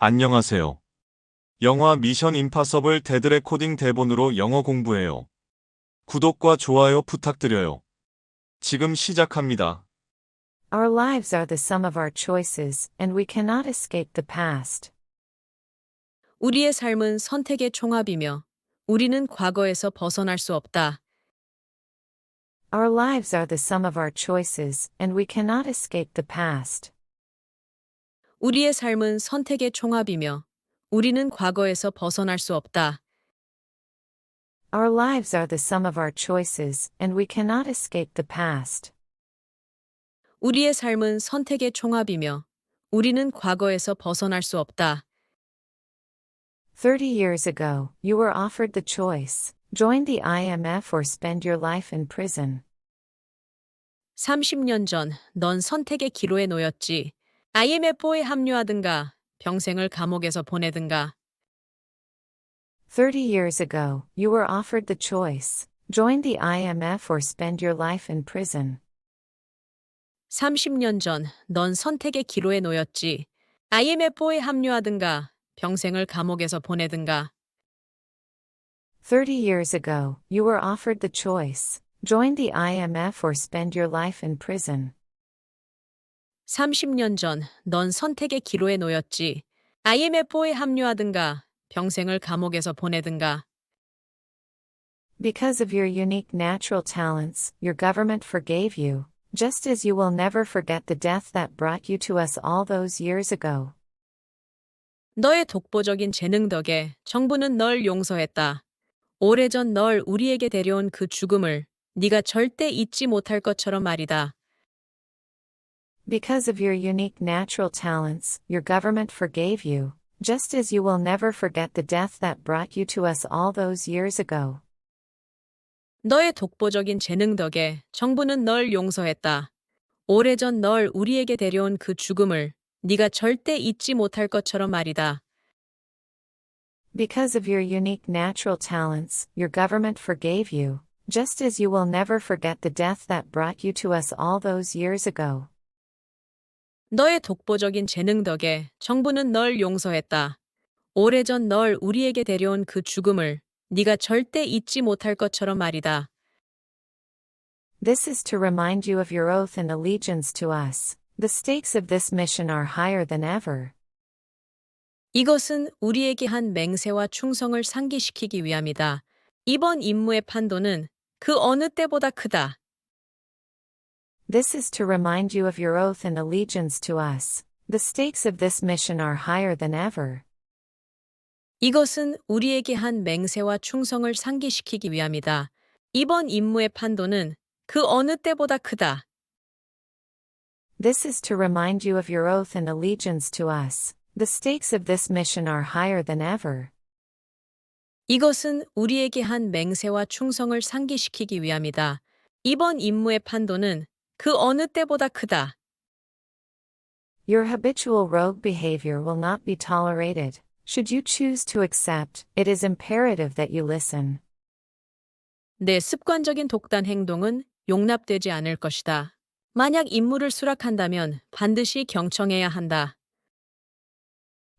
안녕하세요. 영화 미션 임파서블 데드 레코딩 대본으로 영어 공부해요. 구독과 좋아요 부탁드려요. 지금 시작합니다. Our lives are the sum of our choices, and we cannot escape the past. 우리의 삶은 선택의 총합이며 우리는 과거에서 벗어날 수 없다. Our lives are the sum of our choices, and we cannot escape the past. 우리의 삶은 선택의 총합이며 우리는 과거에서 벗어날 수 없다. Our lives are the sum of our choices, and we cannot escape the past. 우리의 삶은 선택의 총합이며 우리는 과거에서 벗어날 수 없다. 30 years ago, you were offered the choice: join the IMF or spend your life in prison. 30년 전 넌 선택의 기로에 놓였지. IMF에 합류하든가 평생을 감옥에서 보내든가. 30 years ago, you were offered the choice: join the IMF or spend your life in prison. 30년 전 넌 선택의 기로에 놓였지. IMF에 합류하든가 평생을 감옥에서 보내든가. 30 years ago, you were offered the choice: join the IMF or spend your life in prison. 30년 전 넌 선택의 기로에 놓였지. IMF에 합류하든가 평생을 감옥에서 보내든가. Because of your unique natural talents, your government forgave you, just as you will never forget the death that brought you to us all those years ago. 너의 독보적인 재능 덕에 정부는 널 용서했다. 오래전 널 우리에게 데려온 그 죽음을 네가 절대 잊지 못할 것처럼 말이다. Because of your unique natural talents, your government forgave you, just as you will never forget the death that brought you to us all those years ago. 너의 독보적인 재능 덕에 정부는 널 용서했다. 오래전 널 우리에게 데려온 그 죽음을 네가 절대 잊지 못할 것처럼 말이다. Because of your unique natural talents, your government forgave you, just as you will never forget the death that brought you to us all those years ago. 너의 독보적인 재능 덕에 정부는 널 용서했다. 오래전 널 우리에게 데려온 그 죽음을 네가 절대 잊지 못할 것처럼 말이다. This is to remind you of your oath and allegiance to us. The stakes of this mission are higher than ever. 이것은 우리에게 한 맹세와 충성을 상기시키기 위함이다. 이번 임무의 판도는 그 어느 때보다 크다. This is to remind you of your oath and allegiance to us. The stakes of this mission are higher than ever. 이것은 우리에게 한 맹세와 충성을 상기시키기 위함이다. 이번 임무의 판도는 그 어느 때보다 크다. This is to remind you of your oath and allegiance to us. The stakes of this mission are higher than ever. 이것은 우리에게 한 맹세와 충성을 상기시키기 위함이다. 이번 임무의 판도는 그 어느 때보다 크다. Your habitual rogue behavior will not be tolerated. Should you choose to accept, it is imperative that you listen. 내 습관적인 독단 행동은 용납되지 않을 것이다. 만약 임무를 수락한다면 반드시 경청해야 한다.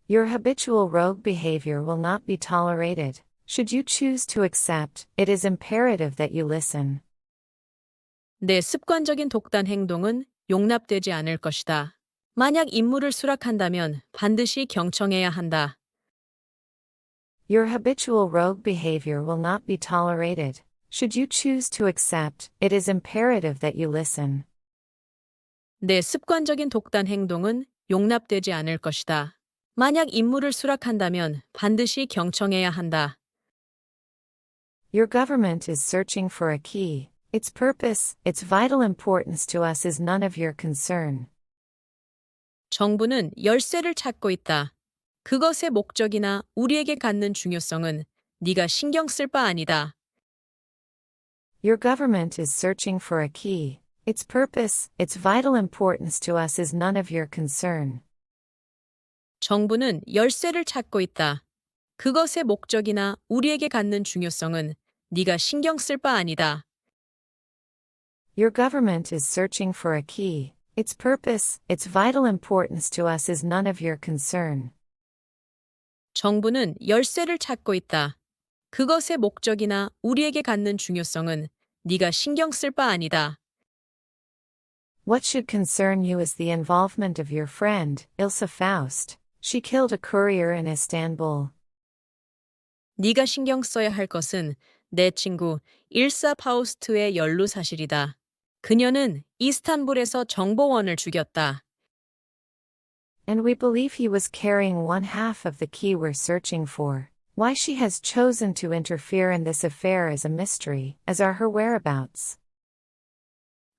Your habitual rogue behavior will not be tolerated. Should you choose to accept, it is imperative that you listen. 내 습관적인 독단 행동은 용납되지 않을 것이다. 만약 임무를 수락한다면 반드시 경청해야 한다. Your habitual rogue behavior will not be tolerated. Should you choose to accept, it is imperative that you listen. 내 습관적인 독단 행동은 용납되지 않을 것이다. 만약 임무를 수락한다면 반드시 경청해야 한다. Your government is searching for a key. Its purpose, its vital importance to us is none of your concern. 정부는 열쇠를 찾고 있다. 그것의 목적이나 우리에게 갖는 중요성은 네가 신경 쓸 바 아니다. Your government is searching for a key. Its purpose, its vital importance to us is none of your concern. 정부는 열쇠를 찾고 있다. 그것의 목적이나 우리에게 갖는 중요성은 네가 신경 쓸 바 아니다. Your government is searching for a key. Its purpose, its vital importance to us is none of your concern. 정부는 열쇠를 찾고 있다. 그것의 목적이나 우리에게 갖는 중요성은 네가 신경 쓸 바 아니다. What should concern you is the involvement of your friend, Ilse Faust. She killed a courier in Istanbul. 네가 신경 써야 할 것은 내 친구 일사 파우스트의 연루 사실이다. 그녀는 이스탄불에서 정보원을 죽였다. And we believe he was carrying one half of the key we're searching for. Why she has chosen to interfere in this affair is a mystery, as are her whereabouts.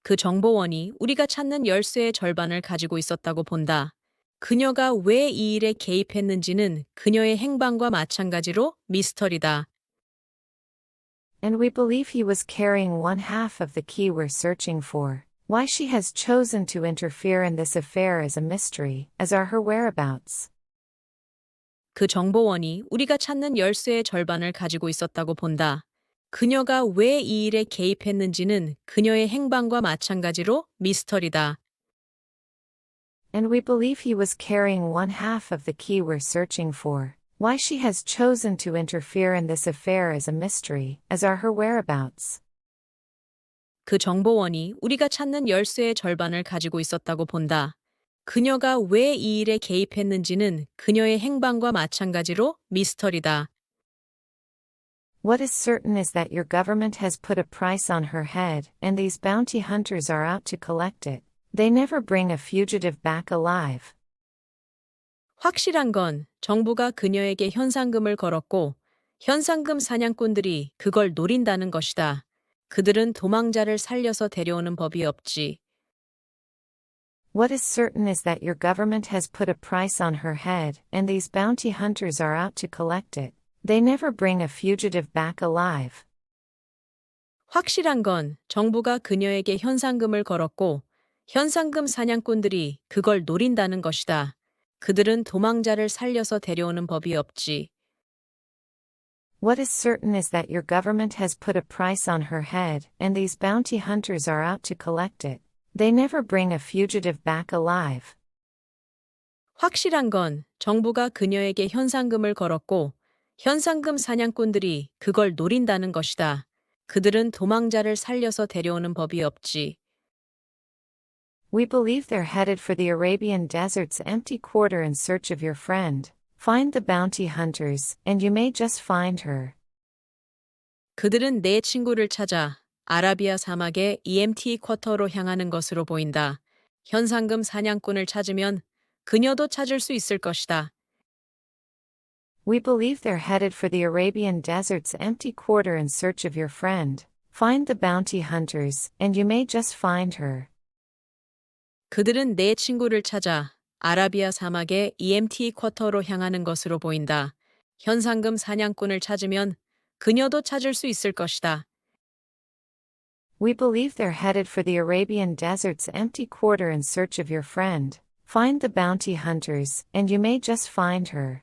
그 정보원이 우리가 찾는 열쇠의 절반을 가지고 있었다고 본다. 그녀가 왜 이 일에 개입했는지는 그녀의 행방과 마찬가지로 미스터리다. And we believe he was carrying one half of the key we're searching for. Why she has chosen to interfere in this affair is a mystery, as are her whereabouts. 그 정보원이 우리가 찾는 열쇠의 절반을 가지고 있었다고 본다. 그녀가 왜 이 일에 개입했는지는 그녀의 행방과 마찬가지로 미스터리다. And we believe he was carrying one half of the key we're searching for. Why she has chosen to interfere in this affair is a mystery, as are her whereabouts. 그 정보원이 우리가 찾는 열쇠의 절반을 가지고 있었다고 본다. 그녀가 왜 이 일에 개입했는지는 그녀의 행방과 마찬가지로 미스터리다. What is certain is that your government has put a price on her head, and these bounty hunters are out to collect it. They never bring a fugitive back alive. 확실한 건 정부가 그녀에게 현상금을 걸었고 현상금 사냥꾼들이 그걸 노린다는 것이다. 그들은 도망자를 살려서 데려오는 법이 없지. What is certain is that your government has put a price on her head, and these bounty hunters are out to collect it. They never bring a fugitive back alive. 확실한 건 정부가 그녀에게 현상금을 걸었고 현상금 사냥꾼들이 그걸 노린다는 것이다. 그들은 도망자를 살려서 데려오는 법이 없지. What is certain is that your government has put a price on her head, and these bounty hunters are out to collect it. They never bring a fugitive back alive. 확실한 건 정부가 그녀에게 현상금을 걸었고 현상금 사냥꾼들이 그걸 노린다는 것이다. 그들은 도망자를 살려서 데려오는 법이 없지. We believe they're headed for the Arabian desert's empty quarter in search of your friend. Find the bounty hunters, and you may just find her. 그들은 내 친구를 찾아 아라비아 사막의 EMT 쿼터로 향하는 것으로 보인다. 현상금 사냥꾼을 찾으면 그녀도 찾을 수 있을 것이다. We believe they're headed for the Arabian desert's empty quarter in search of your friend. Find the bounty hunters, and you may just find her. 그들은 내 친구를 찾아 아라비아 사막의 EMT 쿼터로 향하는 것으로 보인다. 현상금 사냥꾼을 찾으면 그녀도 찾을 수 있을 것이다. We believe they're headed for the Arabian desert's empty quarter in search of your friend. Find the bounty hunters, and you may just find her.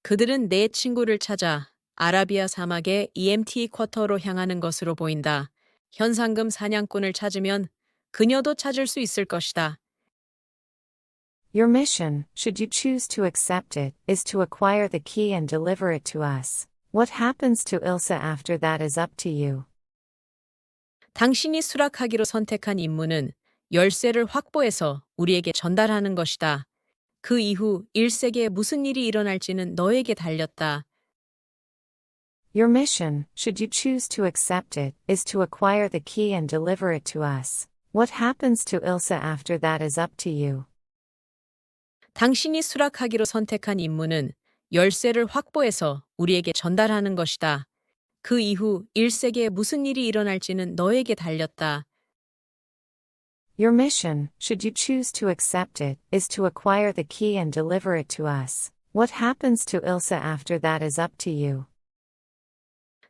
그들은 내 친구를 찾아 아라비아 사막의 EMT 쿼터로 향하는 것으로 보인다. 현상금 사냥꾼을 찾으면 그녀도 찾을 수 있을 것이다. Your mission, should you choose to accept it, is to acquire the key and deliver it to us. What happens to Ilsa after that is up to you. 당신이 수락하기로 선택한 임무는 열쇠를 확보해서 우리에게 전달하는 것이다. 그 이후 1세기에 무슨 일이 일어날지는 너에게 달렸다. Your mission, should you choose to accept it, is to acquire the key and deliver it to us. What happens to Ilsa after that is up to you. 당신이 수락하기로 선택한 임무는 열쇠를 확보해서 우리에게 전달하는 것이다. 그 이후 1세기에 무슨 일이 일어날지는 너에게 달렸다. Your mission, should you choose to accept it, is to acquire the key and deliver it to us. What happens to Ilsa after that is up to you.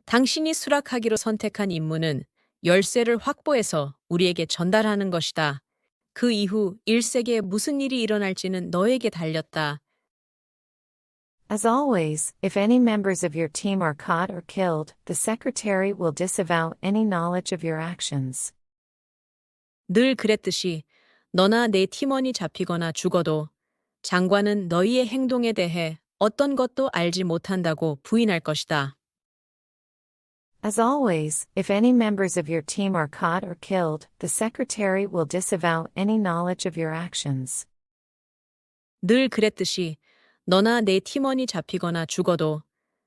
당신이 수락하기로 선택한 임무는 열쇠를 확보해서 우리에게 전달하는 것이다. 그 이후 1세기에 무슨 일이 일어날지는 너에게 달렸다. As always, if any members of your team are caught or killed, the secretary will disavow any knowledge of your actions. 늘 그랬듯이 너나 내 팀원이 잡히거나 죽어도 장관은 너희의 행동에 대해 어떤 것도 알지 못한다고 부인할 것이다. As always, if any members of your team are caught or killed, the secretary will disavow any knowledge of your actions. 늘 그랬듯이 너나 내 팀원이 잡히거나 죽어도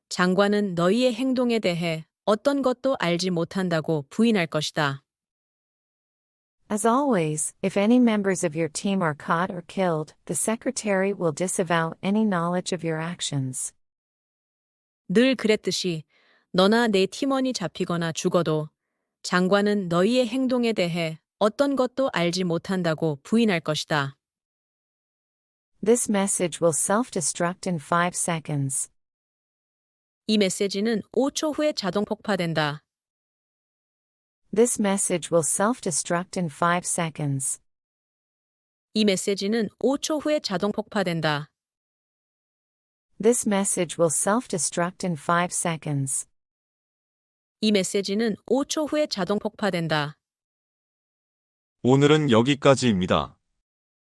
장관은 너희의 행동에 대해 어떤 것도 알지 못한다고 부인할 것이다. As always, if any members of your team are caught or killed, the secretary will disavow any knowledge of your actions. 늘 그랬듯이 너나 내 팀원이 잡히거나 죽어도 장관은 너희의 행동에 대해 어떤 것도 알지 못한다고 부인할 것이다. This message will self-destruct in 5 seconds. 이 메시지는 5초 후에 자동 폭파된다. This message will self-destruct in 5 seconds. 이 메시지는 5초 후에 자동 폭파된다. This message will self-destruct in 5 seconds. 이 메시지는 5초 후에 자동 폭파된다. 오늘은 여기까지입니다.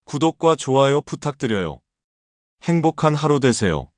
구독과 좋아요 부탁드려요. 행복한 하루 되세요.